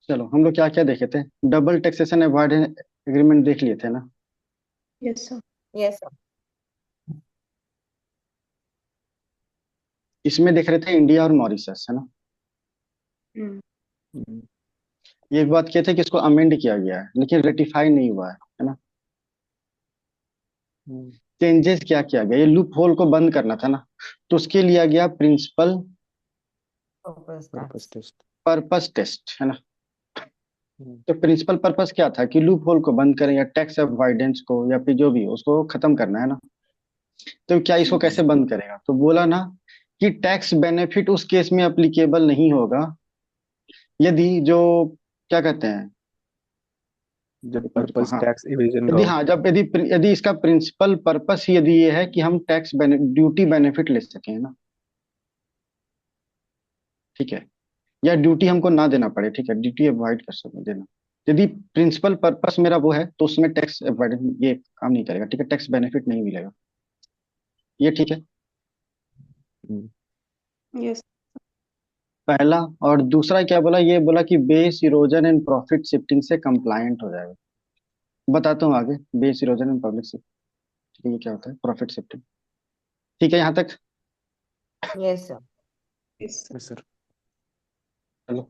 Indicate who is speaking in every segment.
Speaker 1: चलो हम लोग क्या क्या देखे थे। डबल टैक्सेशन अवॉइडेंस एग्रीमेंट देख लिए थे ना।
Speaker 2: Yes sir.
Speaker 3: Yes sir.
Speaker 1: इसमें देख रहे थे इंडिया और मॉरिशस, है ना।
Speaker 2: हम्म।
Speaker 1: हम्म। ये एक बात कहते थे कि इसको अमेंड किया गया है लेकिन रेटिफाई नहीं हुआ है ना। चेंजेस क्या किया गया, ये लूप होल को बंद करना था ना। तो उसके लिया गया principal
Speaker 3: purpose
Speaker 4: purpose
Speaker 3: tax.
Speaker 4: Test.
Speaker 1: Purpose test, है ना। तो प्रिंसिपल पर्पस क्या था कि लूप होल को बंद करें या टैक्स अवॉइडेंस को या फिर जो भी हो, उसको खत्म करना है ना। तो क्या इसको कैसे बंद करेगा, तो बोला ना कि टैक्स बेनिफिट उस केस में अप्लीकेबल नहीं होगा यदि जो क्या कहते हैं,
Speaker 4: जब
Speaker 1: एक मिनट को,
Speaker 4: पर्पस
Speaker 1: हाँ,
Speaker 4: टैक्स इवेजन का
Speaker 1: यदि,
Speaker 4: हो।
Speaker 1: हाँ, जब यदि यदि इसका प्रिंसिपल पर्पस ही यदि ये है कि हम टैक्स ड्यूटी बेनिफिट ले सकें ना, ठीक है, या ड्यूटी हमको ना देना पड़े, ठीक है, ड्यूटी अवॉइड कर सके देना। यदि प्रिंसिपल पर्पस मेरा वो है तो उसमें टैक्स अवॉइड ये काम नहीं करेगा, ठीक है, टैक्स बेनिफिट नहीं मिलेगा। ये ठीक है,
Speaker 4: हम्म,
Speaker 2: यस।
Speaker 1: पहला। और दूसरा क्या बोला, ये बोला कि base erosion and profit shifting से कंप्लायंट हो जाएगा। बताता हूँ आगे, base erosion and public shifting, ठीक है, ये क्या होता है, प्रॉफिट शिफ्टिंग। ठीक है यहाँ तक।
Speaker 3: Yes sir.
Speaker 2: Yes sir.
Speaker 4: Yes sir.
Speaker 1: चलो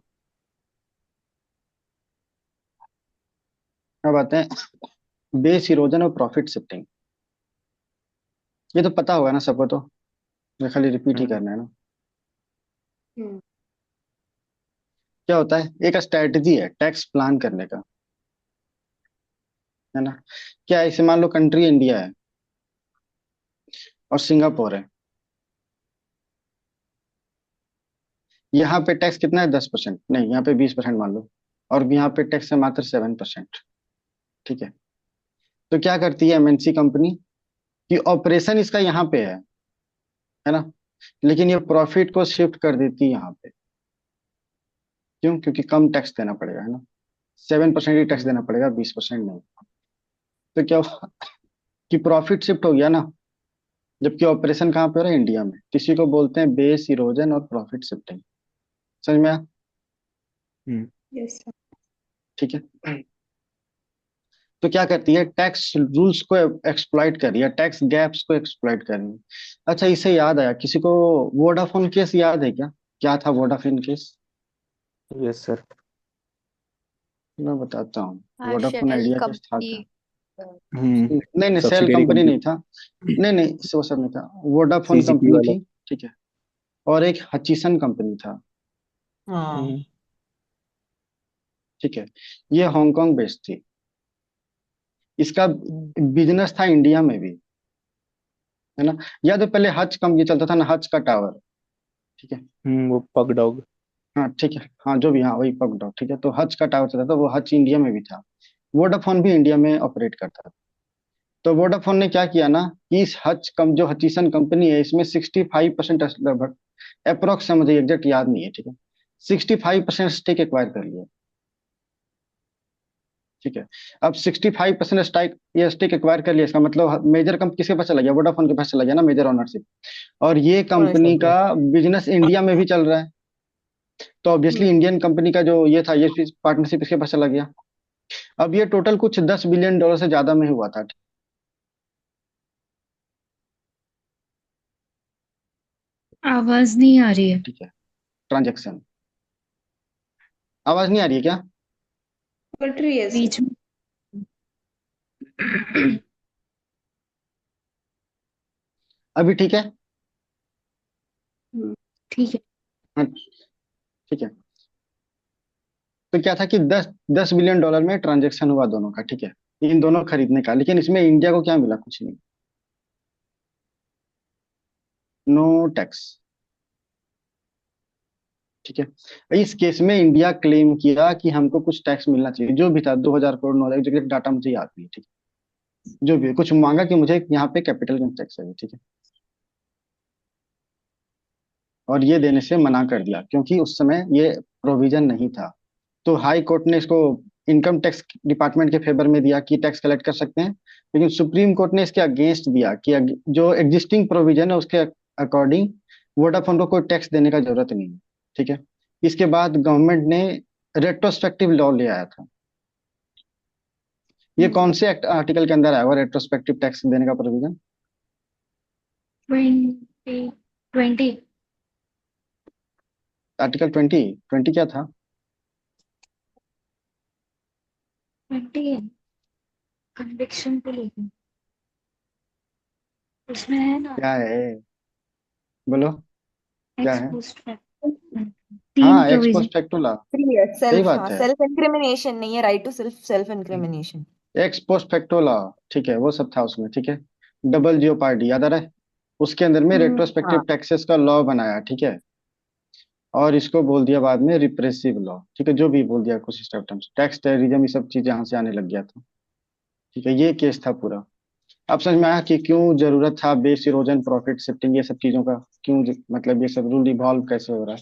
Speaker 1: अब आते हैं बेस इरोजन और प्रॉफिट शिफ्टिंग। ये तो पता होगा ना सबको, तो ये खाली रिपीट ही
Speaker 4: हम्म,
Speaker 1: करना है ना।
Speaker 2: हम्म।
Speaker 1: क्या होता है, एक स्ट्रेटजी है टैक्स प्लान करने का, है ना। क्या है, इसे मान लो कंट्री इंडिया है और सिंगापुर है। यहाँ पे टैक्स कितना है, 10%, नहीं यहाँ पे 20% मान लो। और यहाँ पे टैक्स है मात्र 7%। ठीक है। तो क्या करती है एमएनसी कंपनी कि ऑपरेशन इसका यहाँ पे है ना, लेकिन ये प्रॉफिट को शिफ्ट कर देती है यहाँ पे। क्यों, क्योंकि कम टैक्स देना पड़ेगा, है ना। 7% ही टैक्स
Speaker 4: हम्म,
Speaker 1: देना पड़ेगा, 20% नहीं। तो क्या हुआ कि प्रॉफिट शिफ्ट हो गया ना, जबकि ऑपरेशन कहाँ पे हो रहा है, इंडिया में। किसी को बोलते हैं बेस इरोजन और प्रॉफिट शिफ्टिंग। समझ में आया।
Speaker 4: हम्म,
Speaker 2: यस सर।
Speaker 1: ठीक है। तो क्या करती है, टैक्स रूल्स को एक्सप्लॉइट कर रही है, टैक्स गैप्स को एक्सप्लॉइट कर रही है। अच्छा, इससे याद आया, किसी को वोडाफोन केस याद है क्या, क्या था वोडाफोन केस।
Speaker 4: Yes sir.
Speaker 1: मैं बताता हूँ,
Speaker 3: हाँ,
Speaker 1: वोडाफोन
Speaker 3: शेल
Speaker 1: आइडिया केस था क्या।
Speaker 3: कंपनी।
Speaker 1: नहीं नहीं, सेल
Speaker 4: सब्सिडियरी
Speaker 1: कंपनी
Speaker 4: कंपनी।
Speaker 1: नहीं था। नहीं नहीं, वो सब नहीं था, वोडाफोन
Speaker 4: सीजीपी
Speaker 1: कंपनी
Speaker 4: वाला।
Speaker 1: थी। ठीक है। और एक हचीसन कंपनी था।
Speaker 3: हाँ।
Speaker 4: हम्म,
Speaker 1: ठीक है। ये हांगकांग बेस्ड थी। इसका
Speaker 4: हम्म,
Speaker 1: बिजनेस था इंडिया में भी, है ना। या तो पहले हच कंपनी चलता था ना, हच का टावर। ठीक है।
Speaker 4: वो पग डॉग।
Speaker 1: हाँ ठीक है, हाँ जो भी, हाँ वही पकड़ो, ठीक है। तो हच का टावर चलता था, वो हच इंडिया में भी था। वोडाफोन भी इंडिया में ऑपरेट करता था। तो वोडाफोन ने क्या किया ना कि इस हच कम जो हचीसन कंपनी है, इसमें 65% लगभग, अप्रोक्स है, मुझे एग्जैक्ट याद नहीं है, ठीक है, 65% स्टेक एक्वायर कर लिया। ठीक है। अब 65% स्टेक, ये स्टेक एक्वायर कर लिया, इसका मतलब मेजर कंप किसके पास चला गया, वोडाफोन के पास चला गया ना, मेजर ओनरशिप। और ये कंपनी का बिजनेस इंडिया में भी चल रहा है। तो ऑब्वियसली
Speaker 2: हम्म।
Speaker 1: इंडियन कंपनी का जो ये था, ये पार्टनरशिप इसके पास चला गया। अब ये टोटल कुछ $10 बिलियन से ज्यादा में हुआ था।
Speaker 5: आवाज नहीं आ रही है।
Speaker 1: ठीक है। ट्रांजेक्शन, आवाज नहीं आ रही है क्या।
Speaker 2: कट रही है सर।
Speaker 5: बीच में।
Speaker 1: अभी ठीक है।
Speaker 2: हम्म।
Speaker 5: ठीक है।
Speaker 1: हाँ ठीक है। तो क्या था कि $10 बिलियन में ट्रांजेक्शन हुआ दोनों का, ठीक है, इन दोनों खरीदने का। लेकिन इसमें इंडिया को क्या मिला, कुछ नहीं, नो टैक्स। ठीक है। इस केस में इंडिया क्लेम किया कि हमको कुछ टैक्स मिलना चाहिए, जो भी था 2,000 करोड़, 9,000, जो डाटा मुझे याद नहीं है, ठीक है, जो भी है, कुछ मांगा कि मुझे यहाँ पे कैपिटल गेन टैक्स है, ठीक है। और ये देने से मना कर दिया क्योंकि उस समय ये प्रोविजन नहीं था। तो हाई कोर्ट ने इसको इनकम टैक्स डिपार्टमेंट के फेवर में दिया कि टैक्स कलेक्ट कर सकते हैं। लेकिन सुप्रीम कोर्ट ने इसके अगेंस्ट दिया कि जो एग्जिस्टिंग प्रोविजन है उसके अकॉर्डिंग वोडाफोन को कोई टैक्स देने का जरूरत नहीं है। ठीक है। इसके बाद गवर्नमेंट ने रेट्रोस्पेक्टिव लॉ ले आया था। ये कौन से आर्टिकल के अंदर आया हुआ रेट्रोस्पेक्टिव टैक्स देने का प्रोविजन?
Speaker 5: 20
Speaker 1: आर्टिकल 20। 20 क्या था?
Speaker 5: 20 कन्विक्शन को लेकर उसमें है ना
Speaker 1: क्या है? बोलो क्या
Speaker 5: एक्स
Speaker 1: है?
Speaker 5: पोस्ट फैक्टो, 3
Speaker 1: हाँ, ex
Speaker 5: provision.
Speaker 1: Post facto law. सही
Speaker 3: सेल्फ,
Speaker 1: बात
Speaker 3: हाँ,
Speaker 1: है।
Speaker 3: सेल्फ इंक्रिमिनेशन नहीं है, right to self incrimination.
Speaker 1: Ex post facto law, ठीक है, वो सब था उसमें, ठीक है। डबल जियोपार्डी याद आ रहा है? उसके अंदर में रेट्रोस्पेक्टिव
Speaker 3: हाँ।
Speaker 1: टैक्सेस का लॉ बनाया, ठीक है। और इसको बोल दिया बाद में रिप्रेसिव लॉ, ठीक है, जो भी बोल दिया कुछ टर्म्स, टैक्स टेररिज्म, ये सब चीज यहाँ से आने लग गया था। ठीक है, ये केस था पूरा। अब समझ में आया कि क्यों जरूरत था बेस इरोजन, प्रॉफिट शिफ्टिंग, ये सब चीजों का, क्यों मतलब ये सब रूल इवॉल्व कैसे हो रहा है।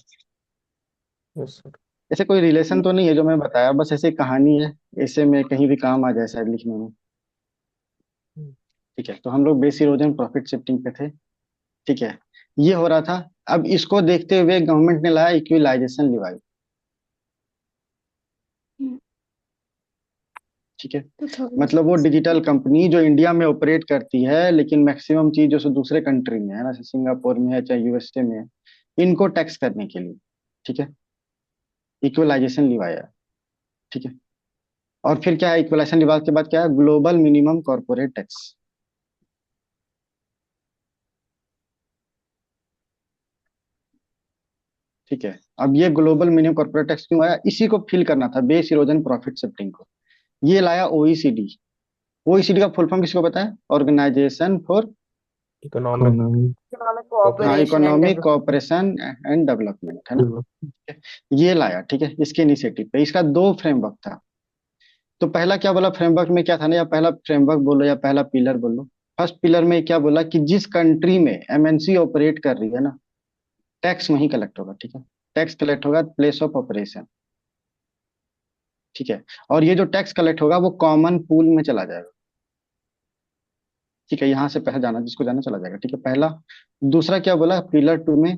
Speaker 4: Yes sir.
Speaker 1: ऐसे कोई रिलेशन तो नहीं है जो मैं बताया, बस ऐसे कहानी है, ऐसे में कहीं भी काम आ जाए शायद लिखने में। ठीक है, तो हम लोग बेस इरोजन प्रॉफिट शिफ्टिंग पे थे। ठीक है, ये हो रहा था। अब इसको देखते हुए गवर्नमेंट ने लाया इक्विलाइजेशन लिवाई। ठीक है, मतलब वो डिजिटल कंपनी जो इंडिया में ऑपरेट करती है लेकिन मैक्सिमम चीज जो सो दूसरे कंट्री में है ना, जैसे सिंगापुर में है चाहे यूएसए में है, इनको टैक्स करने के लिए, ठीक है, इक्वलाइजेशन लिवाया। ठीक है, और फिर क्या है, इक्वलाइजेशन लिवा के बाद क्या है, ग्लोबल मिनिमम कॉर्पोरेट टैक्स। ठीक है, अब ये ग्लोबल मिनिमम कॉर्पोरेट टैक्स क्यों आया, इसी को फिल करना था बेस इरोजन प्रॉफिट शिफ्टिंग को। ये लाया ओईसीडी। ओईसीडी का फुल फॉर्म किसको पता है? ऑर्गेनाइजेशन फॉर,
Speaker 4: इकोनॉमिक
Speaker 3: इकोनॉमिक
Speaker 1: हाँ,
Speaker 3: cooperation and
Speaker 1: economic
Speaker 3: development.
Speaker 1: Cooperation and development, है ना। ये लाया, ठीक है, इसके इनिशिएटिव पे। इसका दो फ्रेमवर्क था। तो पहला क्या बोला फ्रेमवर्क में, क्या था ना, या पहला फ्रेमवर्क बोलो या पहला पिलर बोलो। फर्स्ट पिलर में क्या बोला कि जिस कंट्री में एमएनसी ऑपरेट कर रही है ना, टैक्स वहीं कलेक्ट होगा, ठीक है। टैक्स कलेक्ट होगा प्लेस ऑफ ऑपरेशन। ठीक है, और ये जो टैक्स कलेक्ट होगा वो कॉमन पूल में चला जाएगा। ठीक है, यहाँ से पैसा जाना जिसको जाना चला जाएगा, ठीक है, पहला। दूसरा क्या बोला पिलर टू में,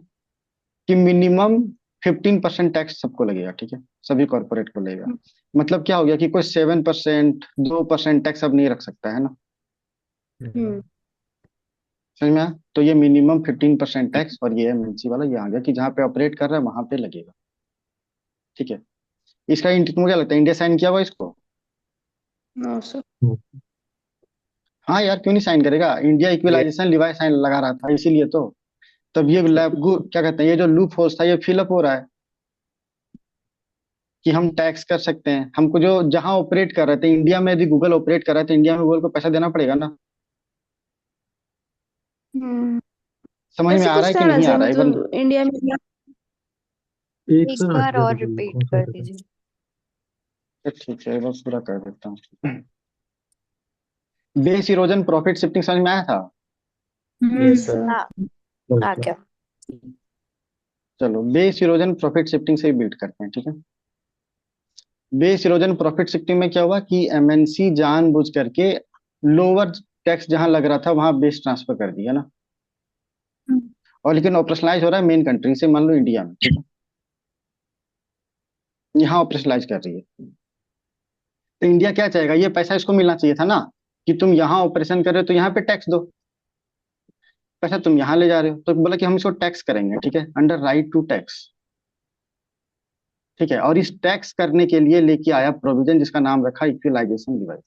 Speaker 1: कि मिनिमम 15% टैक्स सबको लगेगा, ठीक है, सभी कॉर्पोरेट को लगेगा। मतलब क्या हो गया कि कोई 7%, 2% टैक्स अब नहीं रख सकता है ना। समझ में आया? तो ये मिनिमम 15% टैक्स, और ये एमएनसी वाला ये आ गया कि जहाँ पे ऑपरेट कर रहा है वहां पे लगेगा। ठीक है, इसका तुमको क्या लगता है, इंडिया साइन किया हुआ इसको?
Speaker 2: No sir.
Speaker 1: हाँ यार, क्यों नहीं साइन करेगा, इंडिया इक्विलाइजेशन लिवाई साइन लगा रहा था इसीलिए तो। तब ये क्या कहते हैं, ये जो लूप होल्स था ये फिलअप हो रहा है कि हम टैक्स कर सकते हैं। हमको जो जहां ऑपरेट कर रहे थे, इंडिया में यदि गूगल ऑपरेट कर रहा है तो इंडिया में गूगल को पैसा देना पड़ेगा ना। समझ में
Speaker 2: ऐसे
Speaker 1: आ रहा है
Speaker 2: कुछ
Speaker 1: कि
Speaker 2: था ना
Speaker 1: नहीं आ
Speaker 2: सर,
Speaker 1: रहा है एक बार?
Speaker 2: मतलब इंडिया में
Speaker 6: एक
Speaker 3: एक
Speaker 6: सर
Speaker 3: बार
Speaker 6: हट गया
Speaker 3: और
Speaker 6: था कोई,
Speaker 3: रिपीट
Speaker 6: कौन सा
Speaker 3: कर
Speaker 6: था?
Speaker 3: दीजिए।
Speaker 1: ठीक है, बस पूरा कर देता हूँ। बेस इरोजन प्रॉफिट शिफ्टिंग समझ में आया था?
Speaker 4: Yes sir.
Speaker 3: हाँ,
Speaker 6: बस
Speaker 3: आ
Speaker 6: था।
Speaker 3: गया।
Speaker 1: चलो बेस इरोजन प्रॉफिट शिफ्टिंग से ही बिल्ड करते हैं, ठीक है। बेस इरोजन प्रॉफिट शिफ्टिंग में क्या हुआ कि एमएनसी जानबूझ करके लोअर टैक्स जहां लग रहा था वहां बेस ट्रांसफर कर दिया ना। और लेकिन ऑपरेशनलाइज हो रहा है मेन कंट्री से, मान लो इंडिया में, ठीक है, यहाँ ऑपरेशनलाइज कर रही है। तो इंडिया क्या चाहेगा, ये पैसा इसको मिलना चाहिए था ना, कि तुम यहाँ ऑपरेशन कर रहे हो तो यहाँ पे टैक्स दो। पैसा तुम यहाँ ले जा रहे हो तो बोला कि हम इसको टैक्स करेंगे, ठीक है, अंडर राइट टू टैक्स। ठीक है, और इस टैक्स करने के लिए लेके आया प्रोविजन जिसका नाम रखा इक्विलाइजेशन डिवाइस।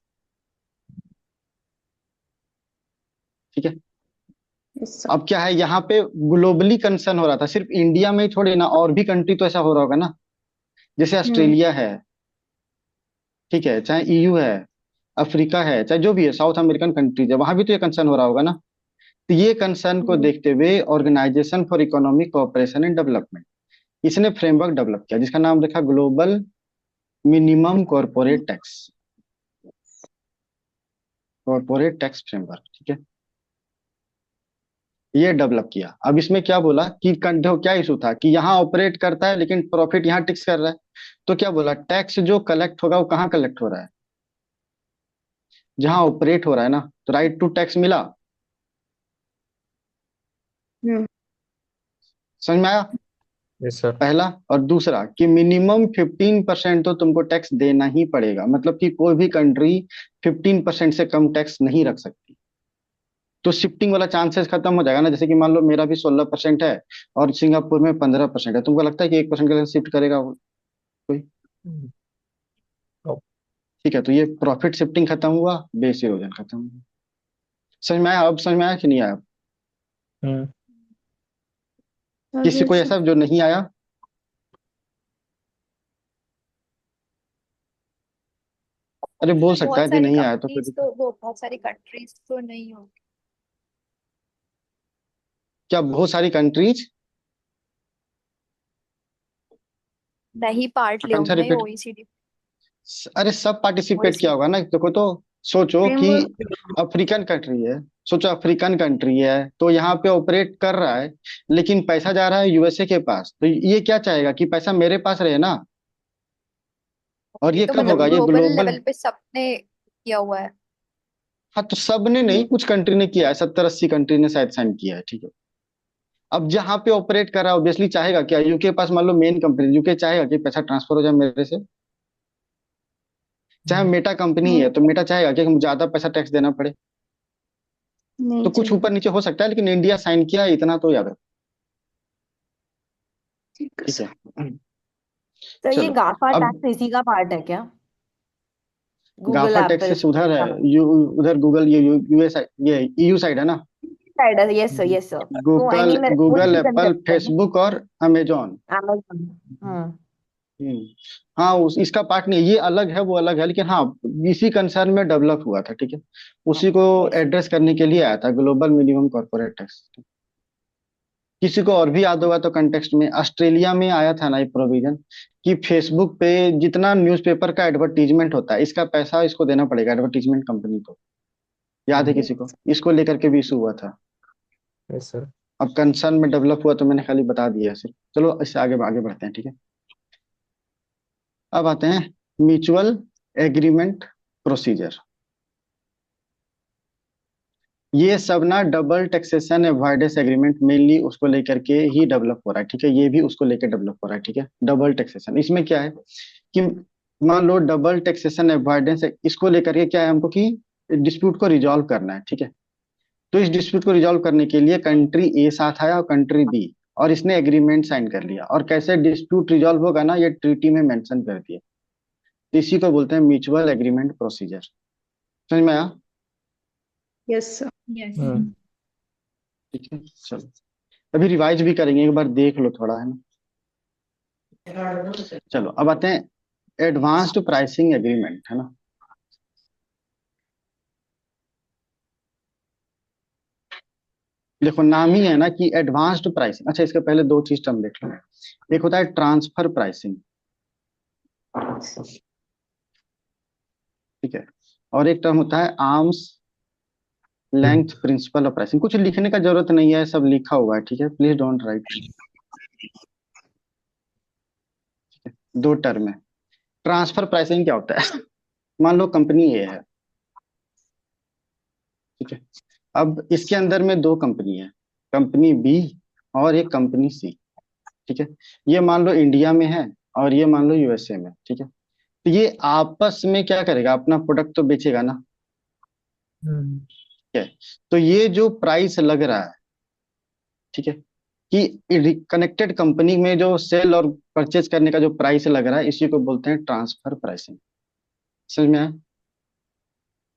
Speaker 1: ठीक है, अब क्या है, यहाँ पे ग्लोबली कंसर्न हो रहा था, सिर्फ इंडिया में ही थोड़ी ना, और भी कंट्री तो ऐसा हो रहा होगा ना, जैसे ऑस्ट्रेलिया है, ठीक है, चाहे ईयू है, अफ्रीका है, चाहे जो भी है, साउथ अमेरिकन कंट्रीज है, वहां भी तो ये कंसर्न हो रहा होगा ना। तो ये कंसर्न को देखते हुए organisation for economic cooperation and development, इसने फ्रेमवर्क डेवलप किया जिसका नाम रखा global minimum corporate tax, corporate tax framework, ठीक है, ये डेवलप किया। अब इसमें क्या बोला कि देखो क्या इशू था कि यहाँ ऑपरेट करता है लेकिन प्रॉफिट यहाँ टैक्स कर रहा है। तो क्या बोला, टैक्स जो कलेक्ट होगा वो कहाँ कलेक्ट हो रहा है, जहां ऑपरेट हो रहा है ना, तो राइट टू टैक्स मिला। समझ में आया?
Speaker 4: Yes sir.
Speaker 1: पहला। और दूसरा कि मिनिमम 15% तो तुमको टैक्स देना ही पड़ेगा, मतलब कि कोई भी कंट्री 15% से कम टैक्स नहीं रख सकती। तो शिफ्टिंग वाला चांसेस खत्म हो जाएगा ना, जैसे कि मान लो मेरा भी 16% है और सिंगापुर में 15% है, तुमको लगता है कि 1% के लिए शिफ्ट करेगा कोई?
Speaker 4: ओ,
Speaker 1: ठीक है, तो ये प्रॉफिट शिफ्टिंग खत्म हुआ, बेस इरोजन खत्म हुआ। समझ में आया? अब समझ में आया कि नहीं आया?
Speaker 4: हम्म
Speaker 1: किसी को
Speaker 2: Yes, sir.
Speaker 1: ऐसा जो नहीं आया? अरे बोल सकता
Speaker 5: बहुत
Speaker 1: है कि
Speaker 5: सारी
Speaker 1: नहीं आया तो
Speaker 5: कंपनीज
Speaker 1: फिर।
Speaker 5: तो वो बहुत सारी कंट्रीज तो नहीं होगी।
Speaker 1: क्या बहुत सारी कंट्रीज?
Speaker 5: नहीं पार्ट ले
Speaker 1: आंसर
Speaker 5: होंगे
Speaker 1: रिपीट।
Speaker 5: ओईसीडी।
Speaker 1: अरे सब पार्टिसिपेट किया
Speaker 5: ओईसीडी
Speaker 1: होगा ना, देखो तो सोचो कि
Speaker 2: Framework.
Speaker 1: अफ्रीकन कंट्री है। सोचो अफ्रीकन कंट्री है तो यहाँ पे ऑपरेट कर रहा है, लेकिन पैसा जा रहा है यूएसए के पास, तो ये क्या चाहेगा कि पैसा मेरे पास रहे ना। और
Speaker 5: ये
Speaker 1: ये
Speaker 5: तो
Speaker 1: कब
Speaker 5: मतलब
Speaker 1: होगा? ये
Speaker 5: ग्लोबल
Speaker 1: ग्लोबल।
Speaker 5: लेवल पे सबने किया हुआ है।
Speaker 1: हाँ, तो सबने नहीं, कुछ कंट्री ने किया है, 70-80 कंट्री ने शायद साइन किया है, ठीक है। अब जहाँ पे ऑपरेट कर रहा है ऑब्वियसली चाहेगा क्या, यूके पास मान लो मेन कंपनी, यूके चाहेगा कि पैसा ट्रांसफर हो जाए मेरे से। चाहे मेटा कंपनी है
Speaker 2: नहीं
Speaker 1: तो मेटा चाहेगा कि मुझे ज्यादा पैसा टैक्स देना पड़े। तो
Speaker 2: नहीं
Speaker 1: कुछ
Speaker 2: चाहिए।
Speaker 1: ऊपर नीचे हो सकता है, लेकिन इंडिया साइन किया है, इतना तो याद रखो।
Speaker 2: ठीक है
Speaker 1: ठीक
Speaker 2: सर।
Speaker 1: है।
Speaker 3: तो ये
Speaker 1: चलो।
Speaker 3: गाफा
Speaker 1: अब
Speaker 3: टैक्स इसी का पार्ट है क्या? गूगल
Speaker 1: गाफा
Speaker 3: एप्पल
Speaker 1: टैक्सेस उधर है, उधर गूगल, ये यूएस, ये ईयू साइड है ना।
Speaker 3: साइड है, यस सर, यस सर। वो आई
Speaker 1: गूगल,
Speaker 3: मीन वो
Speaker 1: गूगल,
Speaker 3: इसी
Speaker 1: एप्पल,
Speaker 3: कंसेप्ट है ना,
Speaker 1: फेसबुक और अमेजोन।
Speaker 3: अमेज़न। हम्म।
Speaker 1: हम्म। हाँ, इसका पार्ट नहीं, ये अलग है, वो अलग है, लेकिन हाँ इसी कंसर्न में डेवलप हुआ था, ठीक है। उसी को
Speaker 3: यस।
Speaker 1: एड्रेस करने के लिए आया था ग्लोबल मिनिमम कॉर्पोरेट टैक्स। किसी को और भी याद होगा तो कंटेक्स्ट में ऑस्ट्रेलिया में आया था ना ये प्रोविजन कि फेसबुक पे जितना न्यूज़पेपर का एडवर्टीजमेंट होता है, इसका पैसा इसको देना पड़ेगा एडवर्टीजमेंट कंपनी को। याद है किसी को? इसको लेकर के भी इशू हुआ था।
Speaker 4: Yes sir.
Speaker 1: अब कंसर्न में डेवलप हुआ तो मैंने खाली बता दिया सिर्फ। चलो इससे आगे आगे बढ़ते हैं, ठीक है। अब आते हैं म्यूचुअल एग्रीमेंट प्रोसीजर। ये सब ना double taxation avoidance agreement mainly उसको लेकर के ही डेवलप हो रहा है, ठीक है। ये भी उसको लेकर डेवलप हो रहा है, ठीक है। डबल टैक्सेशन इसमें क्या है कि मान लो डबल टैक्सेशन अवॉइडेंस, इसको लेकर के क्या है हमको कि डिस्प्यूट को रिजॉल्व करना है, ठीक है। तो इस डिस्प्यूट को रिजॉल्व करने के लिए कंट्री ए साथ आया और कंट्री बी, और इसने एग्रीमेंट साइन कर लिया, और कैसे डिस्प्यूट रिजॉल्व होगा ना ये ट्रीटी में मेंशन कर दिया। तो इसी को बोलते हैं म्यूचुअल एग्रीमेंट प्रोसीजर। समझ में आया?
Speaker 2: Yes sir.
Speaker 5: यस।
Speaker 4: हम्म
Speaker 1: ठीक है, चलो अभी रिवाइज भी करेंगे, एक बार देख लो थोड़ा, है ना। चलो अब आते हैं एडवांस्ड प्राइसिंग एग्रीमेंट, है ना। देखो नाम ही है ना कि एडवांस्ड प्राइसिंग। अच्छा, इसके पहले दो चीज टर्म देख लो। एक होता है ट्रांसफर प्राइसिंग, ठीक है। और एक टर्म होता है arms length principle of pricing. कुछ लिखने का जरूरत नहीं है, सब लिखा हुआ है, ठीक है। Please don't write. दो टर्म है। ट्रांसफर प्राइसिंग क्या होता है? मान लो कंपनी ए है, ठीक है। अब इसके अंदर में दो कंपनी है, कंपनी बी और एक कंपनी सी, ठीक है। ये मान लो इंडिया में है और ये मान लो यूएसए में, ठीक है। तो ये आपस में क्या करेगा, अपना प्रोडक्ट तो बेचेगा ना,
Speaker 4: हम्म
Speaker 1: ठीक है। तो ये जो प्राइस लग रहा है, ठीक है, कि कनेक्टेड कंपनी में जो सेल और परचेज करने का जो प्राइस लग रहा है, इसी को बोलते हैं ट्रांसफर प्राइसिंग। समझ में आया?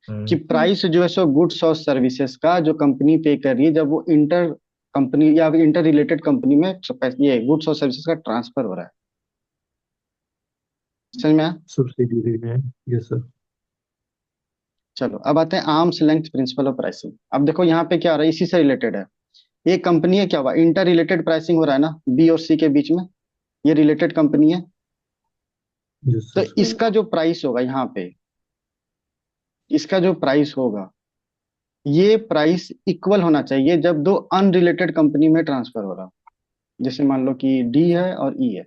Speaker 1: कि
Speaker 4: हम्म
Speaker 1: प्राइस जो है सो गुड्स और सर्विसेज का जो कंपनी पे कर रही है, जब वो इंटर कंपनी या इंटर रिलेटेड कंपनी में ये गुड्स और सर्विसेज का ट्रांसफर हो रहा है। समझ में आया?
Speaker 6: सब्सिडी में। Yes sir.
Speaker 1: चलो अब आते हैं arms length principle of pricing. अब देखो यहाँ पे क्या हो रहा है, इसी से रिलेटेड है। एक कंपनी है, क्या हुआ, इंटर रिलेटेड प्राइसिंग हो रहा है ना बी और सी के बीच में, ये रिलेटेड कंपनी है।
Speaker 6: यस
Speaker 1: तो
Speaker 6: सर।
Speaker 1: इसका जो प्राइस होगा यहाँ पे, इसका जो प्राइस होगा, ये प्राइस इक्वल होना चाहिए जब दो अनरिलेटेड कंपनी में ट्रांसफर हो रहा हो। जैसे मान लो कि डी है और ई है,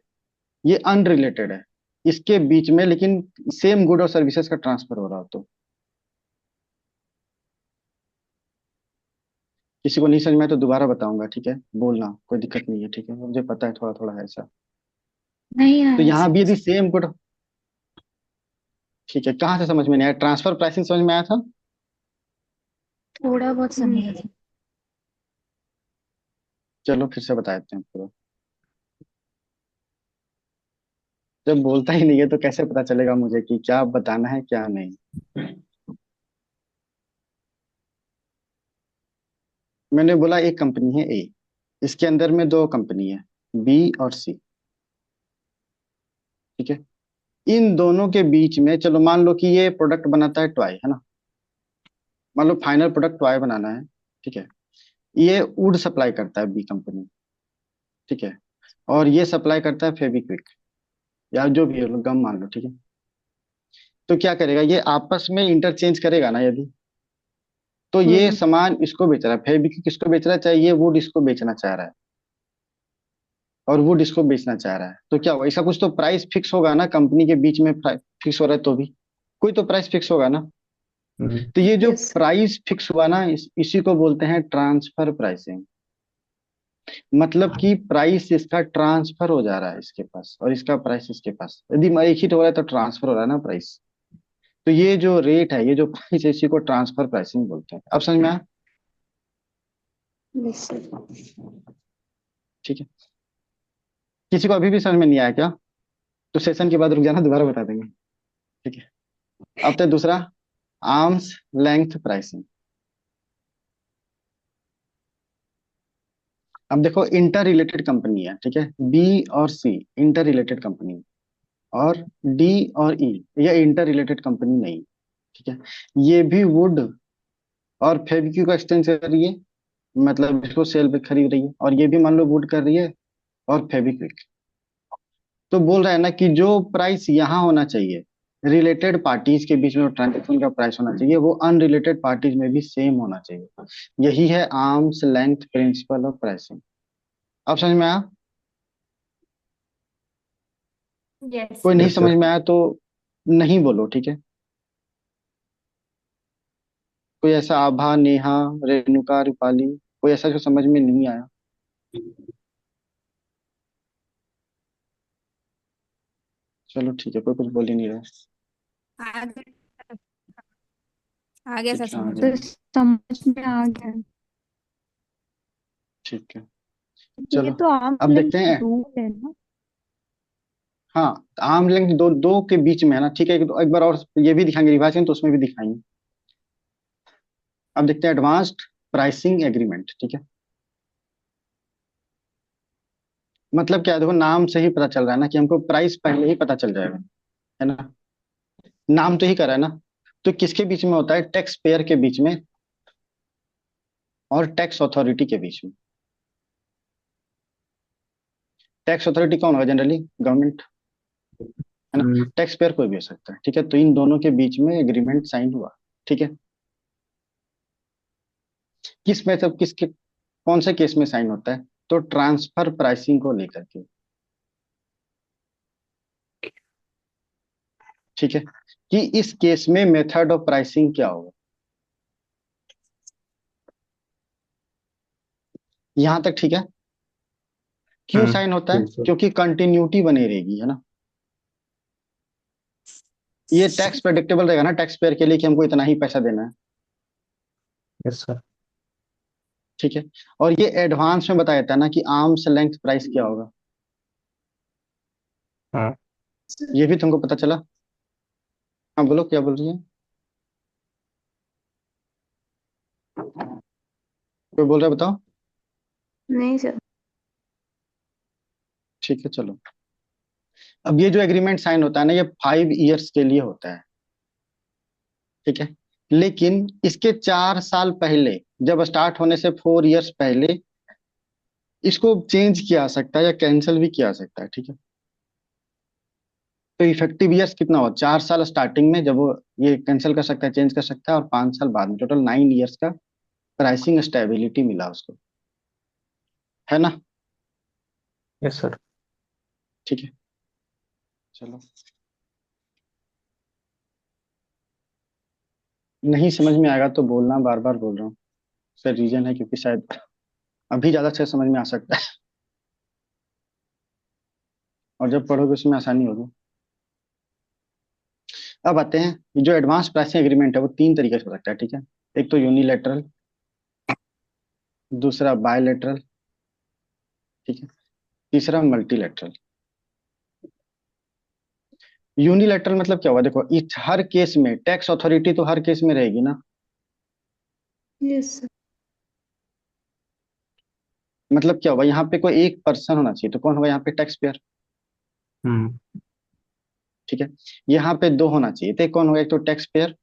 Speaker 1: ये अनरिलेटेड है, इसके बीच में लेकिन सेम गुड और सर्विसेज का ट्रांसफर हो रहा हो तो। किसी को नहीं समझ में आया तो दोबारा बताऊंगा, ठीक है, बोलना, कोई दिक्कत नहीं है, ठीक है, मुझे पता है थोड़ा थोड़ा है ऐसा।
Speaker 2: नहीं
Speaker 1: तो
Speaker 2: आया
Speaker 1: यहाँ भी यदि
Speaker 2: समझ।
Speaker 1: सेम कोड, ठीक है, कहाँ से समझ में नहीं आया? ट्रांसफर प्राइसिंग समझ में आया था?
Speaker 2: थोड़ा बहुत समझ गई।
Speaker 1: चलो फिर से बता देते हैं पूरा। जब बोलता ही नहीं है तो कैसे पता चलेगा मुझे कि क्या बताना है क्या नहीं? मैंने बोला एक कंपनी है ए, इसके अंदर में दो कंपनी है, बी और सी, ठीक है। इन दोनों के बीच में चलो मान लो कि ये प्रोडक्ट बनाता है टॉय, है ना, मान लो फाइनल प्रोडक्ट टॉय बनाना है, ठीक है। ये वुड सप्लाई करता है बी कंपनी, ठीक है, और ये सप्लाई करता है फेविक्विक या जो भी है, गम मान लो, ठीक है। तो क्या करेगा, ये आपस में इंटरचेंज करेगा ना यदि, तो ये
Speaker 2: हम्म।
Speaker 1: सामान इसको बेच रहा है, फेविक्विक इसको बेच रहा है, चाहे ये वुड इसको बेचना चाह रहा है, और वुड इसको बेचना चाह रहा है, तो क्या होगा, ऐसा कुछ तो प्राइस फिक्स होगा ना, कंपनी के बीच में फिक्स हो रहा है तो भी कोई तो प्राइस फिक्स होगा ना। तो ये जो
Speaker 2: यस।
Speaker 1: प्राइस फिक्स हुआ ना, इसी को बोलते हैं ट्रांसफर प्राइसिंग। मतलब कि प्राइस इसका ट्रांसफर हो जा रहा है इसके पास, और इसका प्राइस इसके पास, यदि एक हिट हो रहा है तो ट्रांसफर हो रहा है ना प्राइस। तो ये जो रेट है, ये जो प्राइस है, इसी को ट्रांसफर प्राइसिंग बोलते हैं। अब समझ में आया?
Speaker 2: Yes sir.
Speaker 1: ठीक है। किसी को अभी भी समझ में नहीं आया क्या? तो सेशन के बाद रुक जाना, दोबारा बता देंगे, ठीक है। अब तो दूसरा, आर्म्स लेंथ प्राइसिंग। अब देखो इंटर रिलेटेड कंपनी है, ठीक है, बी और सी इंटर रिलेटेड कंपनी, और डी और ई ये इंटर रिलेटेड कंपनी नहीं, ठीक है। ये भी वुड और फेविक्विक का एक्सचेंज कर रही है, मतलब इसको सेल पे खरीद रही है, और ये भी मान लो वुड कर रही है और फेविक्विक। तो बोल रहा है ना कि जो प्राइस यहाँ होना चाहिए रिलेटेड पार्टीज के बीच में, ट्रांजेक्शन का प्राइस होना चाहिए, वो अनरिलेटेड पार्टीज में भी सेम होना चाहिए। यही है arms length principle of pricing. अब समझ में आया?
Speaker 3: यस
Speaker 1: कोई
Speaker 3: सर।
Speaker 1: नहीं
Speaker 6: यस
Speaker 1: समझ
Speaker 6: सर।
Speaker 1: में आया तो नहीं बोलो, ठीक है। कोई ऐसा आभा, नेहा, रेणुका, रूपाली, कोई ऐसा जो समझ में नहीं आया? चलो ठीक है, कोई कुछ बोल ही नहीं रहा।
Speaker 5: आगे आगे
Speaker 1: ठीक
Speaker 5: से
Speaker 1: है, आ
Speaker 5: समझ
Speaker 1: गया,
Speaker 2: तो समझ में आ गया।
Speaker 1: ठीक है।
Speaker 2: ये
Speaker 1: चलो
Speaker 2: तो आर्म
Speaker 1: अब
Speaker 2: लेंथ
Speaker 1: देखते हैं।
Speaker 2: रूल है ना।
Speaker 1: हाँ, आर्म लेंथ दो दो के बीच में है ना, ठीक है, तो एक बार और ये भी दिखाएंगे रिवाइजन, तो उसमें भी दिखाएंगे। अब देखते हैं एडवांस्ड प्राइसिंग एग्रीमेंट, ठीक है। मतलब क्या है, देखो नाम से ही पता चल रहा है ना कि हमको प्राइस पहले ही पता चल जाएगा, है ना, नाम तो ही कर रहा है ना। तो किसके बीच में होता है? टैक्स पेयर के बीच में और टैक्स अथॉरिटी के बीच में। टैक्स अथॉरिटी कौन होगा? जनरली गवर्नमेंट, है ना। टैक्स पेयर कोई भी हो सकता है, ठीक है। तो इन दोनों के बीच में एग्रीमेंट साइन हुआ, ठीक है। किस में, सब किसके, कौन से केस में साइन होता है? तो ट्रांसफर प्राइसिंग को लेकर के, ठीक है, कि इस केस में मेथड ऑफ प्राइसिंग क्या होगा। यहां तक ठीक है। क्यों साइन होता है?
Speaker 6: Yes sir.
Speaker 1: क्योंकि कंटिन्यूटी बनी रहेगी, है ना। ये टैक्स प्रेडिक्टेबल रहेगा ना टैक्स पेयर के लिए कि हमको इतना ही पैसा देना है,
Speaker 4: यस सर।
Speaker 1: ठीक है। और ये एडवांस में बता देता है ना कि आर्म्स लेंथ प्राइस क्या होगा।
Speaker 4: हाँ।
Speaker 1: ये भी तुमको पता चला? हाँ बोलो, क्या बोल रही है? कोई बोल रहा है, बताओ।
Speaker 2: नहीं सर।
Speaker 1: ठीक है, चलो। अब ये जो एग्रीमेंट साइन होता है ना, ये 5 इयर्स के लिए होता है, ठीक है। लेकिन इसके 4 साल पहले, जब स्टार्ट होने से 4 इयर्स पहले, इसको चेंज किया जा सकता है या कैंसिल भी किया जा सकता है, ठीक है। तो इफेक्टिव ईयर्स कितना हो? 4 साल स्टार्टिंग में जब वो ये कैंसिल कर सकता है, चेंज कर सकता है, और 5 साल बाद में, टोटल 9 इयर्स का प्राइसिंग स्टेबिलिटी मिला उसको, है ना।
Speaker 4: Yes sir.
Speaker 1: ठीक है, चलो। नहीं समझ में आएगा तो बोलना, बार बार बोल रहा हूँ। सर रीजन है क्योंकि शायद अभी ज्यादा अच्छे से समझ में आ सकता है, और जब पढ़ोगे उसमें आसानी होगी। अब आते हैं, ये जो एडवांस प्राइसिंग एग्रीमेंट है वो तीन तरीके से हो सकता है, ठीक है। एक तो यूनिलेटरल, दूसरा बायलेटरल, ठीक है, तीसरा मल्टीलेटरल। यूनिलेटरल मतलब क्या हुआ, देखो इस हर केस में टैक्स अथॉरिटी तो हर केस में रहेगी ना।
Speaker 2: Yes sir.
Speaker 1: मतलब क्या हुआ, यहाँ पे कोई एक पर्सन होना चाहिए, तो कौन होगा यहाँ पे, टैक्स पेयर,
Speaker 4: हम्म।
Speaker 1: ठीक है। यहाँ पे दो होना चाहिए, तो एक कौन होगा, एक तो टैक्स पेयर,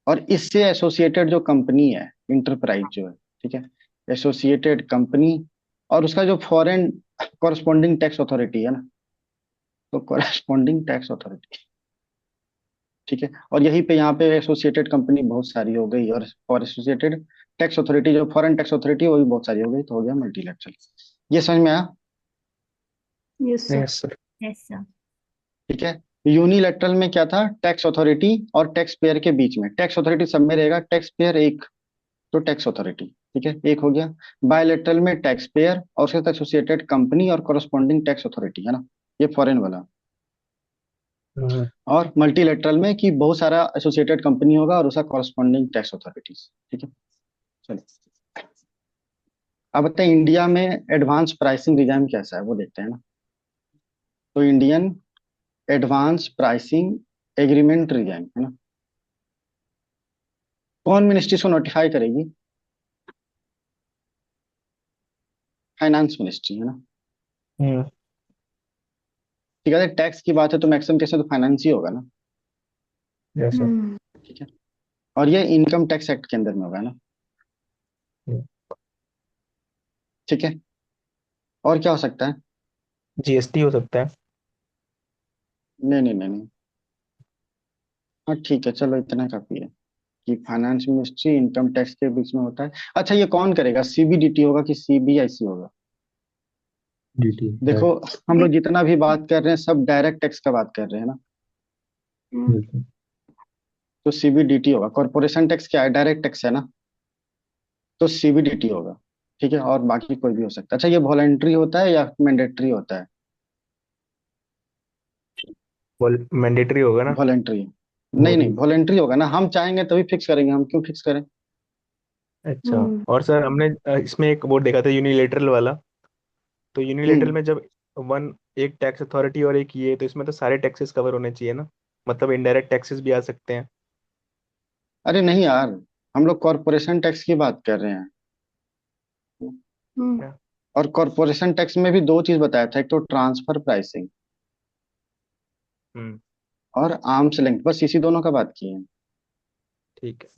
Speaker 1: और इससे एसोसिएटेड जो कंपनी है, इंटरप्राइज जो है, ठीक है, एसोसिएटेड कंपनी, और उसका जो फॉरेन कॉरस्पॉन्डिंग टैक्स अथॉरिटी है ना, तो कॉरस्पॉन्डिंग टैक्स अथॉरिटी, ठीक है। और यहीं पे यहाँ पे एसोसिएटेड कंपनी बहुत सारी हो गई, और एसोसिएटेड टैक्स अथॉरिटी जो फॉरेन टैक्स अथॉरिटी है वो भी बहुत सारी हो गई, तो हो गया मल्टीलेटरल। ये समझ में आया?
Speaker 2: Yes sir.
Speaker 4: Yes sir.
Speaker 3: Yes, sir.
Speaker 1: ठीक है। यूनिलैटरल में क्या था, टैक्स अथॉरिटी और टैक्स पेयर के बीच में, टैक्स अथॉरिटी सब में रहेगा, टैक्स पेयर एक, तो टैक्स अथॉरिटी, ठीक है, एक हो गया। बायलैटरल में टैक्स पेयर और उसके साथ एसोसिएटेड कंपनी और कॉरस्पॉन्डिंग टैक्स अथॉरिटी, है ना, ये फॉरेन वाला।
Speaker 4: हम्म।
Speaker 1: और मल्टीलेटरल में कि बहुत सारा एसोसिएटेड कंपनी होगा और उसका कॉरस्पॉन्डिंग टैक्स अथॉरिटीज, ठीक है। चलिए अब बताएं इंडिया में एडवांस प्राइसिंग रिजाइम कैसा है वो देखते हैं ना। तो Indian advance pricing agreement regime, है ना, कौन मिनिस्ट्री को नोटिफाई करेगी, फाइनेंस मिनिस्ट्री, है ना।
Speaker 4: हम्म।
Speaker 1: ठीक है, टैक्स की बात है तो मैक्सिमम कैसे, तो फाइनेंस ही होगा ना,
Speaker 4: यस सर।
Speaker 1: ठीक है। और ये इनकम टैक्स एक्ट के अंदर में होगा ना, ठीक है। और क्या हो सकता है,
Speaker 4: जीएसटी हो सकता है।
Speaker 1: नहीं नहीं नहीं नहीं, हाँ ठीक है, चलो इतना काफी है कि फाइनेंस मिनिस्ट्री इनकम टैक्स के बीच में होता है। अच्छा ये कौन करेगा, सीबीडीटी होगा कि सीबीआईसी होगा?
Speaker 6: DT
Speaker 1: देखो
Speaker 6: that.
Speaker 1: हम लोग जितना भी बात कर रहे हैं सब डायरेक्ट टैक्स का बात कर रहे हैं ना,
Speaker 6: Yes, sir.
Speaker 1: तो सीबीडीटी होगा। कॉर्पोरेशन टैक्स क्या है, डायरेक्ट टैक्स है ना, तो सीबीडीटी होगा, ठीक है। और बाकी कोई भी हो सकता है। अच्छा ये वॉलंटरी होता है या मैंडेटरी होता है?
Speaker 4: मैंडेटरी होगा ना।
Speaker 1: वॉलंटरी, नहीं नहीं
Speaker 6: Volume.
Speaker 1: वॉलंटरी होगा ना, हम चाहेंगे तभी फिक्स करेंगे, हम क्यों फिक्स करें।
Speaker 4: अच्छा। और सर हमने इसमें एक वो देखा था यूनिलेटरल वाला। तो यूनिलेटरल
Speaker 1: हम्म।
Speaker 4: में जब वन एक टैक्स अथॉरिटी और एक ये, तो इसमें तो सारे टैक्सेस कवर होने चाहिए ना। मतलब इनडायरेक्ट टैक्सेस भी आ सकते हैं।
Speaker 1: अरे नहीं यार, हम लोग कॉर्पोरेशन टैक्स की बात कर रहे हैं,
Speaker 4: क्या?
Speaker 1: और कॉर्पोरेशन टैक्स में भी दो चीज बताया था, एक तो ट्रांसफर प्राइसिंग
Speaker 4: हम्म।
Speaker 1: और आर्म्स लेंथ, बस इसी दोनों का बात की है,
Speaker 4: ठीक है।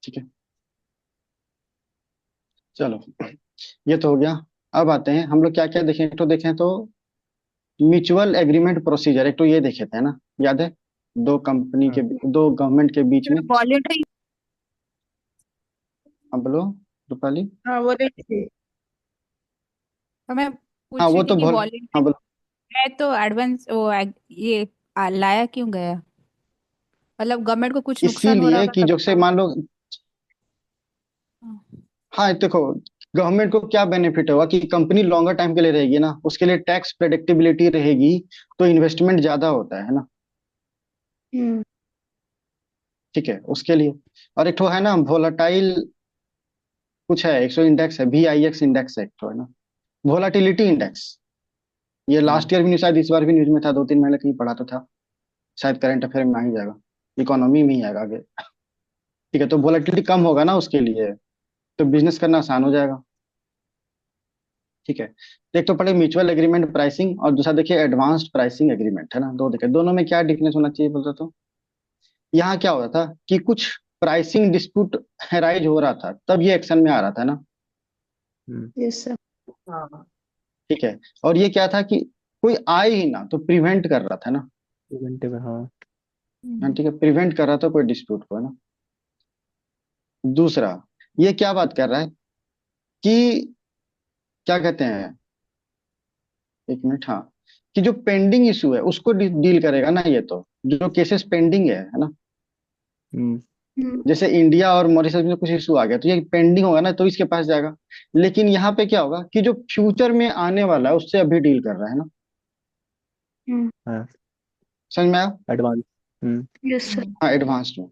Speaker 1: ठीक है। चलो ये तो हो गया। अब आते हैं हम लोग क्या क्या देखें, तो देखें तो म्यूचुअल एग्रीमेंट प्रोसीजर, एक तो ये देखे थे ना, याद है, दो कंपनी के,
Speaker 4: हाँ।
Speaker 1: दो गवर्नमेंट के बीच में।
Speaker 3: वॉलेंटरी।
Speaker 1: अब बोलो रूपाली।
Speaker 3: हाँ बोले थे। तो मैं
Speaker 1: हाँ
Speaker 3: पूछ
Speaker 1: वो
Speaker 3: रही
Speaker 1: तो
Speaker 3: थी कि
Speaker 1: बोल, हाँ
Speaker 3: वॉलेंटरी
Speaker 1: बोलो।
Speaker 3: है तो एडवांस वो ये लाया क्यों गया? मतलब गवर्नमेंट को कुछ नुकसान हो रहा
Speaker 1: इसीलिए
Speaker 3: होगा
Speaker 1: कि
Speaker 3: तभी
Speaker 1: जैसे
Speaker 3: तो।
Speaker 1: मान लो,
Speaker 3: हाँ।
Speaker 1: हाँ देखो गवर्नमेंट को क्या बेनिफिट होगा कि कंपनी लॉन्गर टाइम के लिए रहेगी ना, उसके लिए टैक्स प्रेडिक्टेबिलिटी रहेगी, तो इन्वेस्टमेंट ज्यादा होता है ना, ठीक है, उसके लिए। और एक तो है ना वोलाटाइल, कुछ है, एक सौ इंडेक्स है, VIX इंडेक्स है एक तो, है ना, वोलाटिलिटी इंडेक्स। ये
Speaker 4: हम्म।
Speaker 1: लास्ट ईयर भी नहीं, शायद इस बार भी न्यूज में था, 2-3 महीने कहीं पढ़ा तो था, शायद करंट अफेयर में आ ही जाएगा, इकोनॉमी में ही आएगा आगे, ठीक है। तो वोलाटिलिटी कम होगा ना उसके लिए, तो बिजनेस करना आसान हो जाएगा, ठीक है। तो एक तो पड़े म्यूचुअल एग्रीमेंट प्राइसिंग, और दूसरा देखिए एडवांस्ड प्राइसिंग एग्रीमेंट, है ना, दो देखिए, दोनों में क्या डिफरेंस होना चाहिए बोलते तो। यहाँ क्या हो रहा था कि कुछ प्राइसिंग डिस्प्यूट राइज हो रहा था, तब ये एक्शन में आ रहा था ना,
Speaker 4: हम्म।
Speaker 2: Yes sir.
Speaker 3: हाँ।
Speaker 1: ठीक है। और ये क्या था कि कोई आए ही ना, तो प्रिवेंट कर रहा था ना,
Speaker 4: 2 घंटे में, हाँ।
Speaker 1: हाँ ठीक है, प्रिवेंट कर रहा था कोई डिस्प्यूट को, है ना। दूसरा, ये क्या बात कर रहा है कि क्या कहते हैं, एक मिनट, हाँ, कि जो पेंडिंग इशू है उसको डील करेगा ना, ये तो जो केसेस पेंडिंग है ना,
Speaker 4: हम्म।
Speaker 1: जैसे इंडिया और मॉरिशस में कुछ इशू आ गया तो ये पेंडिंग होगा ना, तो इसके पास जाएगा। लेकिन यहाँ पे क्या होगा कि जो फ्यूचर में आने वाला है उससे अभी डील कर रहा है ना।
Speaker 4: हाँ,
Speaker 1: समझ में आया?
Speaker 4: एडवांस।
Speaker 2: Yes sir.
Speaker 1: हाँ, एडवांस्ड में।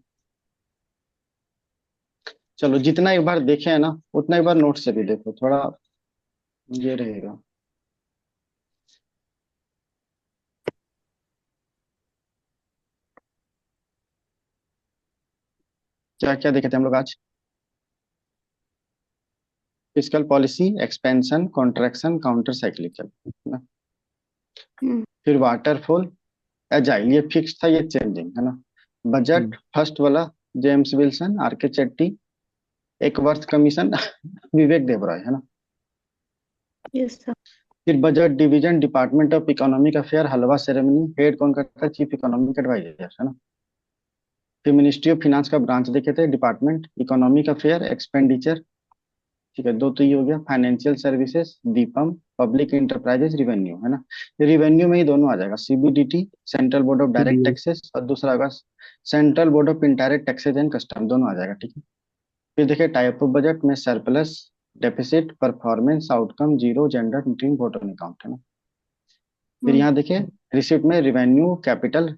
Speaker 1: चलो, जितना एक बार देखे है ना उतना एक बार नोट से भी देखो, थोड़ा ये रहेगा। क्या क्या देखे थे हम लोग आज? Fiscal policy, expansion, contraction, counter cyclical ना। फिर वाटरफॉल, एजाइल, ये फिक्स था, ये चेंजिंग है ना। बजट फर्स्ट वाला, James Wilson, R K Chetty, एक वर्थ कमीशन विवेक देवराय है ना।
Speaker 2: Yes sir.
Speaker 1: फिर budget division, department of economic affair, halwa ceremony, head कौन करता है? चीफ इकोनॉमिक एडवाइजर है ना। फिर मिनिस्ट्री ऑफ फाइनेंस का ब्रांच देखे थे, डिपार्टमेंट इकोनॉमिक अफेयर, एक्सपेंडिचर, ठीक है, दो तो ये हो गया। Financial services, Deepam, public enterprises, revenue है ना। रिवेन्यू में ही दोनों आ जाएगा, CBDT, central board of direct
Speaker 6: CBI
Speaker 1: taxes, और दूसरा होगा central board of indirect taxes and custom, दोनों आ जाएगा, ठीक है। फिर देखिए टाइप ऑफ बजट में surplus, deficit, performance, outcome, zero, gender, interim, vote on account है ना। फिर यहाँ देखिए रिसिप्ट में revenue, capital,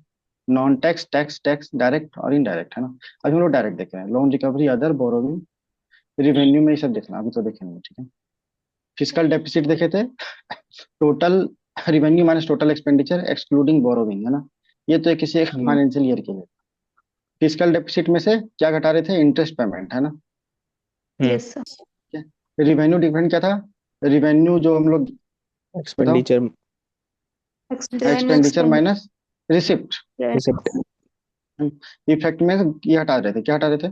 Speaker 1: non tax, tax, tax, direct और इनडायरेक्ट है ना। अभी हम लोग डायरेक्ट देख रहे हैं, loan recovery, other, borrowing. Revenue में ये सब देखना, अभी तो देखेंगे, ठीक है। फिजिकल डेफिसिट देखे थे, total revenue minus total expenditure excluding borrowing है ना। ये तो किसी एक फाइनेंशियल ईयर के लिए। फिजिकल डेफिसिट में से क्या घटा रहे थे? इंटरेस्ट पेमेंट है ना।
Speaker 2: Yes sir.
Speaker 1: रिवेन्यू डिफरेंट क्या था? रिवेन्यू जो हम लोग, बताओ,
Speaker 4: expenditure,
Speaker 1: expenditure minus receipt.
Speaker 4: Receipt,
Speaker 1: effect में ये हटा रहे थे, क्या हटा रहे थे?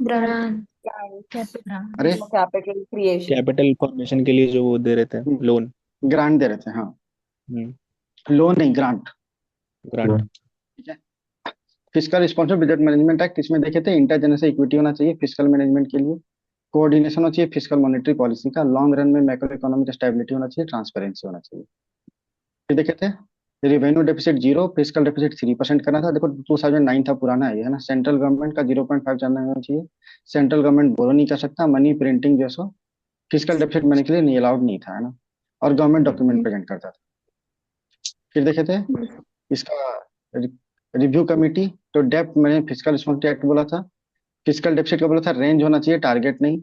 Speaker 2: ब्रांड।
Speaker 1: अरे,
Speaker 7: कैपिटल क्रिएशन।
Speaker 4: कैपिटल फॉर्मेशन के लिए जो वो दे रहे थे, लोन।
Speaker 1: ग्रांट दे रहे थे, हाँ। लोन नहीं, ग्रांट।
Speaker 4: ग्रांट।
Speaker 1: ठीक है। Physical responsible budget management act, इसमें देखे थे इंटरजेनरेशन इक्विटी होना चाहिए फिजिकल मैनेजमेंट के लिए, कोऑर्डिनेशन होना चाहिए फिजिकल मॉनेटरी पॉलिसी का, लॉन्ग रन में मैक्रो इकोनॉमिक स्टेबिलिटी होना चाहिए, ट्रांसपेरेंसी होना चाहिए। फिर देखे थे revenue deficit zero, physical deficit 3% करना था। देखो 2009 था, पुराना है ये है ना। सेंट्रल गवर्नमेंट का 0.5 जाना होना चाहिए। सेंट्रल गवर्नमेंट बोरो नहीं कर सकता, मनी प्रिंटिंग जैसा फिजिकल डेफिसिट मैंने के लिए नहीं अलाउड नहीं था, है ना। और गवर्नमेंट डॉक्यूमेंट प्रेजेंट करता था। फिर देखे थे इसका रिव्यू कमेटी, तो डेप्ट मैंने फिजिकल रिस्पॉन्सिबिलिटी एक्ट बोला था। फिजिकल डेफिसिट का बोला था रेंज होना चाहिए, टारगेट नहीं।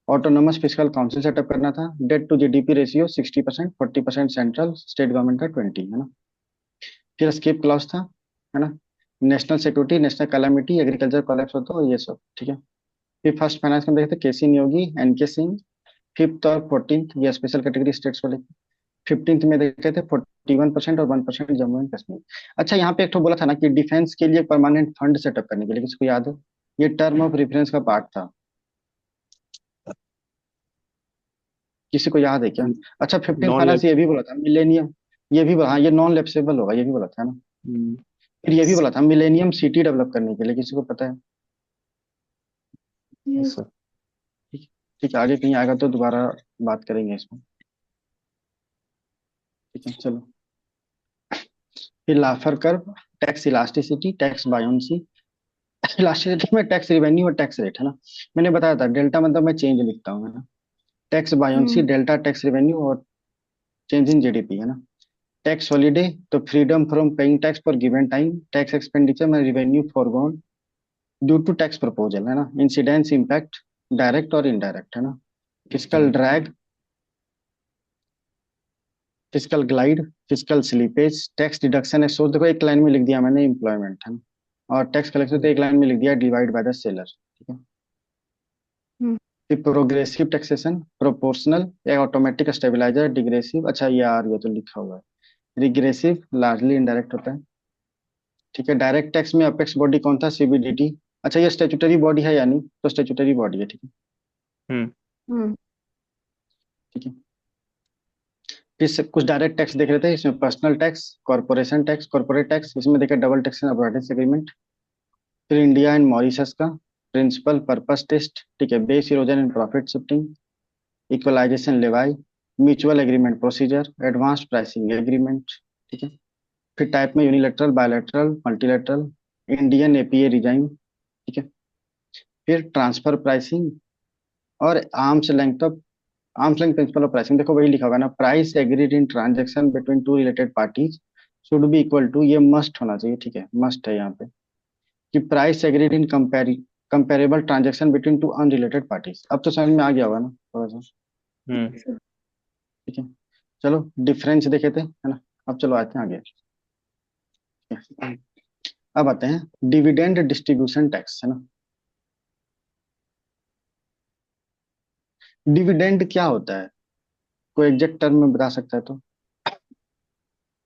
Speaker 1: ऑटोनोमस फिजिकल काउंसिल सेटअप करना था। Debt to GDP ratio 60%, 40% central, state government का 20 है ना। फिर स्किप क्लॉज था, है ना। National security, national calamity, agriculture collapse हो तो ये सब, ठीक है। फिर फर्स्ट फाइनेंस में देखे थे केसी नियोगी, एनके सिंह। फिफ्थ और 14th ये स्पेशल कैटेगरी स्टेट्स वाले। 15th में देखे थे 41% और 1% जम्मू एंड कश्मीर। अच्छा, यहाँ पे एक तो बोला था ना कि डिफेंस के लिए परमानेंट फंड सेटअप करने के लिए, किसको याद है? ये टर्म ऑफ रेफरेंस का पार्ट था, किसी को याद है क्या? अच्छा, 15
Speaker 4: नॉन
Speaker 1: फाइनेंस
Speaker 4: लैब।
Speaker 1: ये भी बोला था मिलेनियम, ये भी बोला, हाँ ये नॉन लैप्सेबल होगा, ये भी बोला था ना। फिर ये भी बोला था मिलेनियम सिटी डेवलप करने के लिए, किसी को पता है?
Speaker 2: यस।
Speaker 1: ठीक ठीक है, आगे कहीं आएगा तो दोबारा बात करेंगे इसमें, ठीक है। चलो, फिर Laffer curve, tax elasticity, tax buoyancy. Elasticity में टैक्स रिवेन्यू और टैक्स रेट है ना। मैंने बताया था डेल्टा मतलब मैं चेंज लिखता हूँ, है ना। Tax buoyancy, delta tax revenue और चेंज इन जीडीपी है ना। टैक्स हॉलीडे, तो freedom from paying tax for given time. Tax expenditure में revenue forgone due to tax proposal, है ना। इंसिडेंस इम्पैक्ट, डायरेक्ट और इनडायरेक्ट, है ना। Fiscal drag, fiscal glide, fiscal slippage, tax deduction है सोच, देखो एक लाइन में लिख दिया मैंने एम्प्लॉयमेंट, है ना। और टैक्स कलेक्शन तो एक लाइन में लिख दिया डिवाइड बाय द सेलर, ठीक है। फिर प्रोग्रेसिव टैक्सेशन, प्रोपोर्शनल, या ऑटोमेटिक स्टेबलाइजर, डिग्रेसिव, अच्छा यार ये तो लिखा हुआ है, रिग्रेसिव लार्जली इनडायरेक्ट होता है, ठीक है। डायरेक्ट टैक्स में अपेक्स बॉडी कौन था? सीबीडीटी। अच्छा, ये स्टेचुटरी बॉडी है यानी, तो स्टेचुटरी बॉडी है, ठीक है। ठीक है। फिर से कुछ डायरेक्ट टैक्स देख रहे थे, इसमें personal tax, corporation tax, corporate tax, इसमें देखा डबल टैक्सेशन अवॉइडेंस एग्रीमेंट। फिर इंडिया एंड मॉरिशस का प्रिंसिपल पर्पस टेस्ट, ठीक है। Base erosion and profit shifting, equalisation levy, mutual agreement procedure, advance pricing agreement, ठीक है। फिर टाइप में unilateral, bilateral, multilateral, Indian APA regime, ठीक ठीक है। फिर ट्रांसफर प्राइसिंग और arm's length principle of pricing. देखो वही लिखा होगा ना, price agreed in transaction between two related parties should be equal to, ये मस्ट होना चाहिए, ठीक है, मस्ट है यहाँ पे, कि price agreed in comparable transaction between two unrelated parties. अब तो समझ में आ गया होगा ना थोड़ा सा,
Speaker 4: हम्म
Speaker 1: ठीक है। चलो डिफरेंस देखे थे, है ना। अब चलो आते हैं आगे। अब आते हैं डिविडेंड डिस्ट्रीब्यूशन टैक्स, है ना। डिविडेंड क्या होता है, कोई एग्जैक्ट टर्म में बता सकता है तो?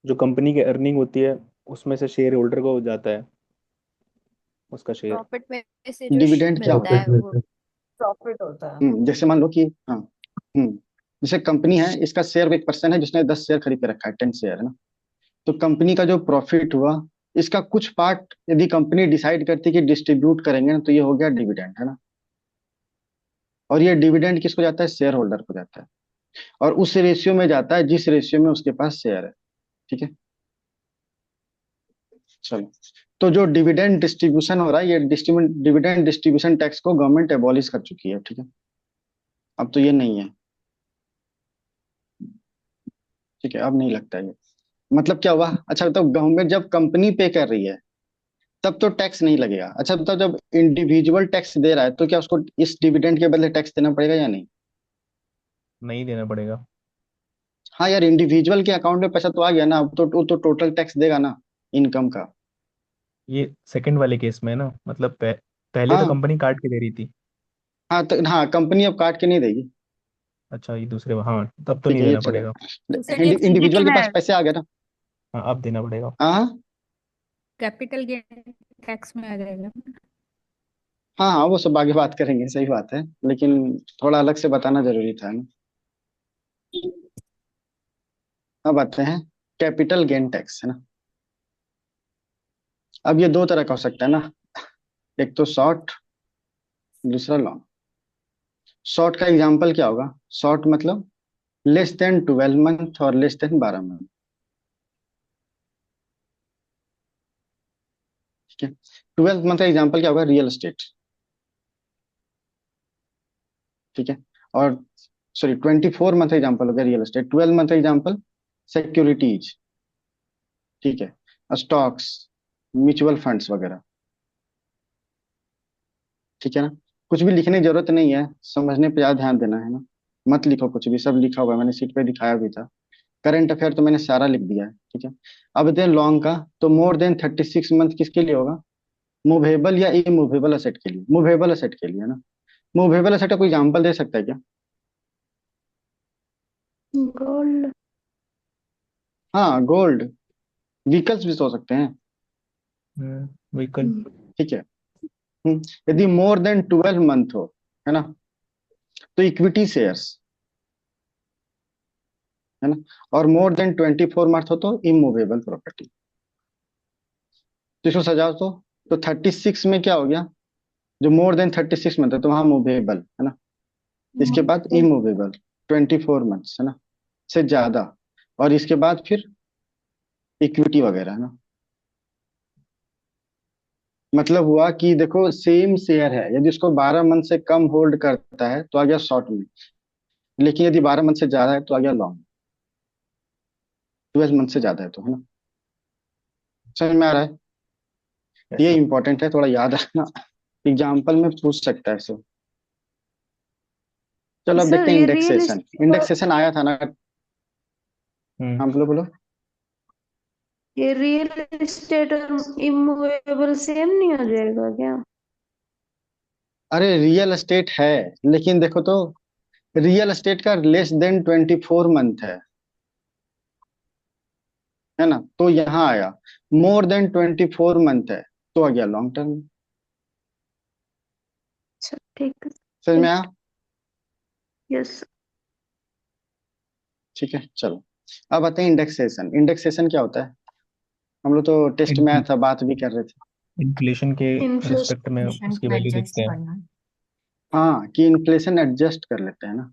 Speaker 4: जो कंपनी की अर्निंग होती है उसमें से शेयर होल्डर को जाता है उसका शेयर।
Speaker 5: प्रॉफिट में से जो
Speaker 1: डिविडेंड क्या
Speaker 5: मिलता
Speaker 1: होता है?
Speaker 6: प्रॉफिट
Speaker 5: है वो
Speaker 6: मिलता है।
Speaker 5: प्रॉफिट होता है।
Speaker 1: जैसे मान लो कि हाँ, जैसे कंपनी है, इसका शेयर एक पर्सन है जिसने 10 शेयर खरीद के रखा है, 10 शेयर, है ना। तो कंपनी का जो प्रॉफिट हुआ, इसका कुछ पार्ट यदि कंपनी डिसाइड करती है कि डिस्ट्रीब्यूट करेंगे ना, तो ये हो गया डिविडेंड, है ना। और ये डिविडेंड किसको जाता है? शेयर होल्डर को जाता है, और उस रेशियो में जाता है जिस रेशियो में उसके पास शेयर है, ठीक है। चलो, तो जो डिविडेंड डिस्ट्रीब्यूशन हो रहा है, ये डिविडेंड डिस्ट्रीब्यूशन टैक्स को गवर्नमेंट एबॉलिश कर चुकी है, ठीक है। अब तो ये नहीं है, ठीक है, अब नहीं लगता है ये। मतलब क्या हुआ? अच्छा बताओ, गवर्नमेंट जब कंपनी पे कर रही है तब तो टैक्स नहीं लगेगा। अच्छा बताओ, जब इंडिविजुअल टैक्स दे रहा है तो क्या उसको इस डिविडेंड के बदले टैक्स देना पड़ेगा या नहीं?
Speaker 4: नहीं देना पड़ेगा।
Speaker 1: हाँ यार, इंडिविजुअल के अकाउंट में पैसा तो आ गया ना, अब तो वो तो टोटल टैक्स देगा ना, इनकम का।
Speaker 4: ये सेकंड वाले केस में है ना, मतलब पहले तो
Speaker 1: हाँ
Speaker 4: कंपनी काट के दे रही थी।
Speaker 1: हाँ, तो हाँ, कंपनी अब काट के नहीं देगी,
Speaker 4: अच्छा ये दूसरे, हाँ तब तो
Speaker 1: ठीक
Speaker 4: नहीं
Speaker 1: है, ये
Speaker 4: देना पड़ेगा।
Speaker 3: दूसरे केस में
Speaker 1: इंडिविजुअल
Speaker 3: लेकिन
Speaker 1: के पास पैसे आ गए ना।
Speaker 4: हाँ अब देना पड़ेगा।
Speaker 1: हाँ
Speaker 3: कैपिटल गेन टैक्स में आ जाएगा।
Speaker 1: हाँ हाँ, वो सब आगे बात करेंगे, सही बात है, लेकिन थोड़ा अलग से बताना जरूरी था ना। अब आते हैं कैपिटल गेन टैक्स, है ना। अब ये दो तरह का हो सकता है ना, एक तो शॉर्ट, दूसरा लॉन्ग। शॉर्ट का एग्जांपल क्या होगा? शॉर्ट मतलब लेस देन 12 मंथ और लेस देन 12 मंथ, ठीक है। 12 मंथ का एग्जांपल क्या होगा? रियल एस्टेट, ठीक है। और सॉरी, 24 मंथ का एग्जांपल हो गया रियल एस्टेट। 12 मंथ का एग्जांपल सिक्योरिटीज, ठीक है, स्टॉक्स, म्यूचुअल फंड्स वगैरह, ठीक है ना। कुछ भी लिखने की जरूरत नहीं है, समझने पे ज्यादा ध्यान देना है ना। मत लिखो कुछ भी, सब लिखा हुआ है, मैंने सीट पे दिखाया भी था। करंट अफेयर तो मैंने सारा लिख दिया है, ठीक है। अब देन लॉन्ग का, तो मोर देन 36 मंथ किसके लिए होगा? मूवेबल या इमूवेबल असेट के लिए? मूवेबल असेट के लिए, है ना। मूवेबल असेट का कोई एग्जांपल दे सकता है क्या?
Speaker 2: गोल्ड।
Speaker 1: हाँ, गोल्ड। व्हीकल्स भी तो हो सकते हैं,
Speaker 4: व्हीकल।
Speaker 1: ठीक है। यदि मोर देन 12 मंथ हो, है ना, तो इक्विटी शेयर्स, है ना। और मोर देन 24 मंथ हो तो इमूवेबल प्रॉपर्टी। तो इसको सजाओ तो 36 में क्या हो गया? जो मोर देन 36 मंथ है तो वहां मूवेबल, है ना। इसके बाद इमूवेबल 24 मंथ्स, है ना, से ज्यादा। और इसके बाद फिर इक्विटी वगैरह, है ना। मतलब हुआ कि देखो, सेम शेयर है, यदि उसको 12 मंथ से कम होल्ड करता है तो आ गया शॉर्ट में, लेकिन यदि 12 मंथ से ज्यादा है तो आ गया लॉन्ग, 12 मंथ से ज्यादा है तो, है ना। समझ में आ रहा है? ये
Speaker 4: ऐसा।
Speaker 1: इंपॉर्टेंट है, थोड़ा याद रखना, एग्जाम्पल में पूछ सकता है इसे। चलो अब
Speaker 2: सर
Speaker 1: देखते हैं
Speaker 2: ये रियल
Speaker 1: इंडेक्सेशन।
Speaker 2: एस्टेट,
Speaker 1: इंडेक्सेशन आया था ना।
Speaker 4: हम्म
Speaker 1: हाँ बोलो बोलो।
Speaker 2: ये रियल एस्टेट और इमूवेबल सेम नहीं हो जाएगा क्या?
Speaker 1: अरे रियल एस्टेट है, लेकिन देखो तो, रियल एस्टेट का लेस देन 24 मंथ है ना, तो यहाँ आया। मोर देन 24 मंथ है तो आ गया लॉन्ग टर्म।
Speaker 2: अच्छा ठीक है।
Speaker 1: समझ में आया?
Speaker 2: यस।
Speaker 1: ठीक है, चलो। अब आते हैं इंडेक्सेशन। इंडेक्सेशन क्या होता है? हम लोग तो टेस्ट में आया था, बात भी कर रहे थे।
Speaker 4: इन्फ्लेशन के रिस्पेक्ट में
Speaker 5: इन्फ्लेशन
Speaker 4: उसकी
Speaker 5: को
Speaker 4: वैल्यू
Speaker 5: एडजस्ट
Speaker 4: देखते हैं।
Speaker 5: करना।
Speaker 1: हाँ, कि इन्फ्लेशन एडजस्ट कर लेते हैं ना।